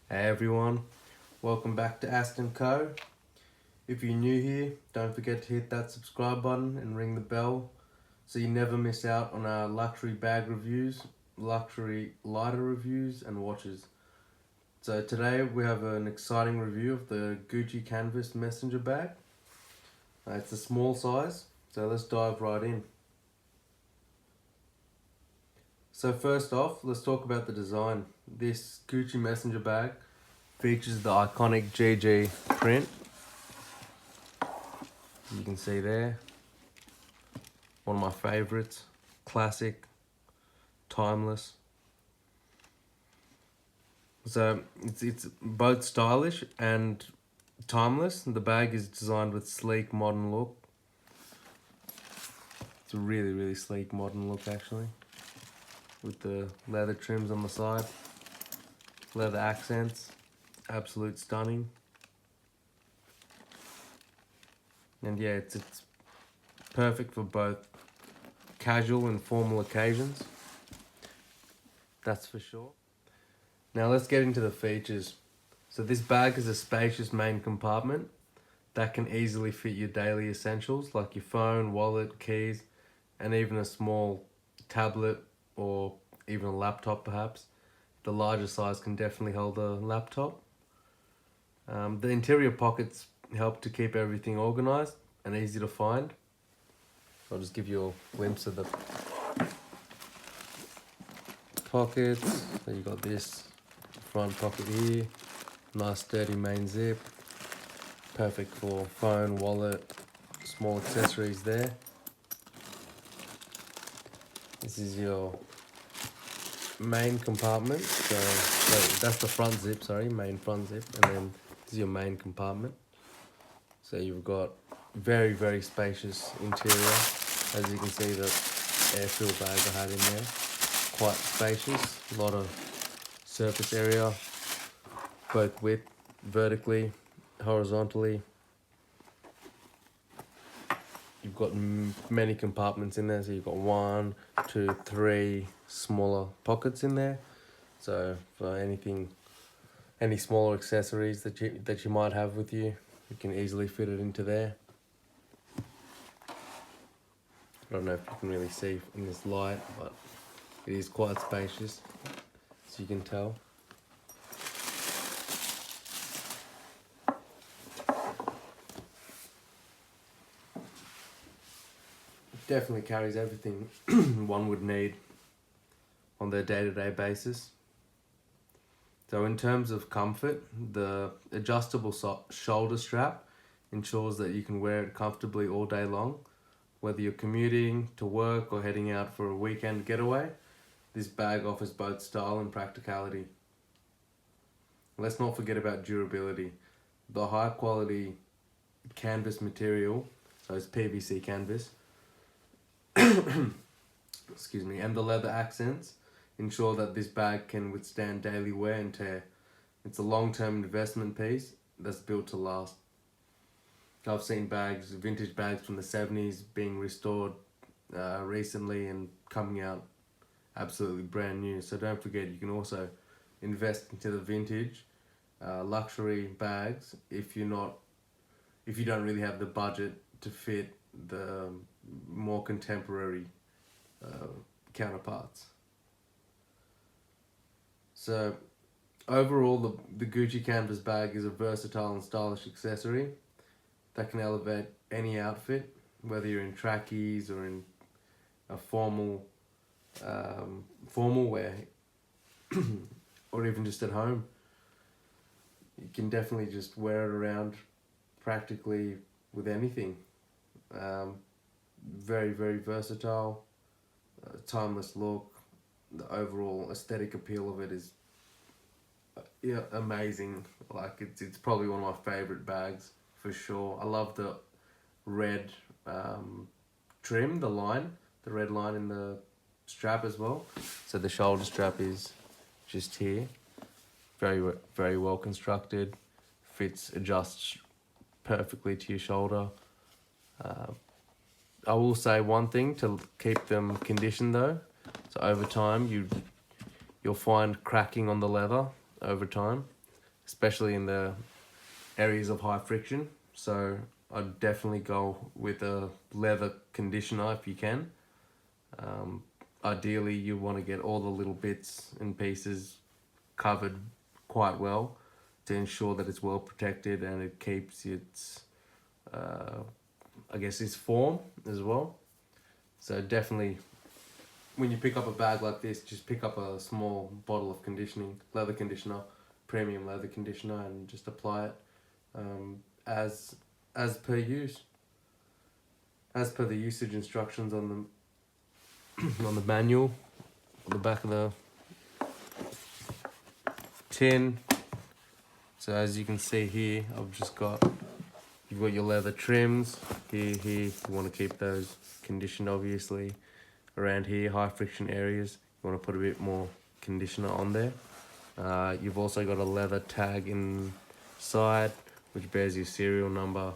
Hey everyone, welcome back to Aston Co. If you're new here, don't forget to hit that subscribe button and ring the bell so you never miss out on our luxury bag reviews, luxury lighter reviews and watches. So today we have an exciting review of the Gucci Canvas Messenger bag. It's a small size, so let's dive right in. So first off, let's talk about the design. This Gucci Messenger bag features the iconic GG print. You can see there, one of my favorites, classic, timeless. So it's both stylish and timeless. The bag is designed with sleek modern look. It's a really sleek modern look actually, with the leather trims on the side, leather accents, absolute stunning. And yeah, it's perfect for both casual and formal occasions, that's for sure. Now let's get into the features. So this bag has a spacious main compartment that can easily fit your daily essentials like your phone, wallet, keys, and even a small tablet or even a laptop perhaps. The larger size can definitely hold a laptop. The interior pockets help to keep everything organized and easy to find. I'll just give you a glimpse of the pockets. So you got this front pocket here, nice sturdy main zip, perfect for phone, wallet, small accessories there. This is your main compartment, so that's the front zip, sorry, main front zip, and then this is your main compartment. So you've got very spacious interior. As you can see, the air-fill bag I had in there, quite spacious, a lot of surface area, both width, vertically, horizontally. You've got many compartments in there, so you've got 1, 2, 3 smaller pockets in there. So for any smaller accessories that you might have with you, you can easily fit it into there. I don't know if you can really see in this light, but it is quite spacious, as you can tell. It definitely carries everything one would need on their day-to-day basis. So in terms of comfort, the adjustable shoulder strap ensures that you can wear it comfortably all day long. Whether you're commuting to work or heading out for a weekend getaway, this bag offers both style and practicality. Let's not forget about durability. The high quality canvas material, so it's PVC canvas, excuse me, and the leather accents ensure that this bag can withstand daily wear and tear. It's a long-term investment piece that's built to last. I've seen vintage bags from the 70s being restored recently and coming out absolutely brand new. So don't forget, you can also invest into the vintage luxury bags if you don't really have the budget to fit the more contemporary counterparts. So overall, the Gucci canvas bag is a versatile and stylish accessory that can elevate any outfit, whether you're in trackies or in a formal wear, or even just at home. You can definitely just wear it around practically with anything. Very versatile, timeless look. The overall aesthetic appeal of it is amazing. Like it's probably one of my favorite bags for sure. I love the red trim, the red line in the strap as well. So the shoulder strap is just here, very well constructed, adjusts perfectly to your shoulder. I will say one thing to keep them conditioned though. So over time you'll find cracking on the leather over time. especially in the areas of high friction. So I'd definitely go with a leather conditioner if you can. Ideally, you want to get all the little bits and pieces covered quite well to ensure that it's well protected and it keeps its, I guess, its form as well. So definitely, when you pick up a bag like this, just pick up a small bottle of leather conditioner, premium leather conditioner, and just apply it as per use, as per the usage instructions on the on the manual, on the back of the tin. So as you can see here, you've got your leather trims here. You want to keep those conditioned, obviously. Around here, high friction areas, you want to put a bit more conditioner on there. You've also got a leather tag inside, which bears your serial number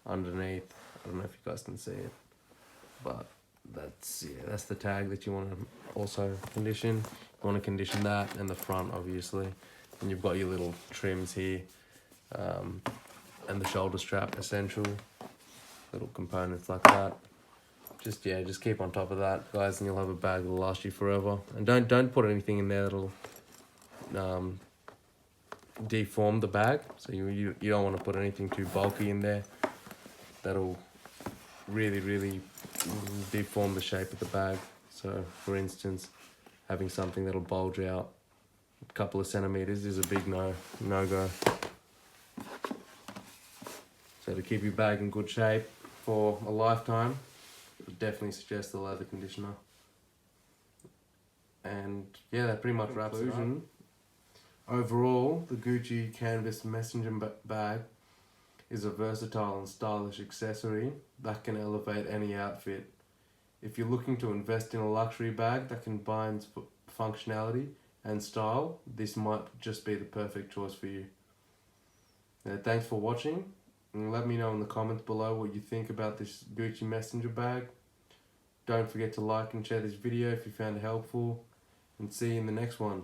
underneath. I don't know if you guys can see it, but that's the tag that you want to also condition. You want to condition that and the front, obviously. And you've got your little trims here, and the shoulder strap, essential little components like that. Just keep on top of that, guys, and you'll have a bag that'll last you forever. And don't put anything in there that'll deform the bag. So you don't want to put anything too bulky in there that'll really deform the shape of the bag. So for instance, having something that'll bulge out a couple of centimeters is a big no-go. So to keep your bag in good shape for a lifetime, I would definitely suggest the leather conditioner. And yeah, that pretty much wraps it up. Overall, the Gucci Canvas Messenger bag is a versatile and stylish accessory that can elevate any outfit. If you're looking to invest in a luxury bag that combines functionality and style, this might just be the perfect choice for you. Thanks for watching, and let me know in the comments below what you think about this Gucci Messenger bag. Don't forget to like and share this video if you found it helpful, and see you in the next one.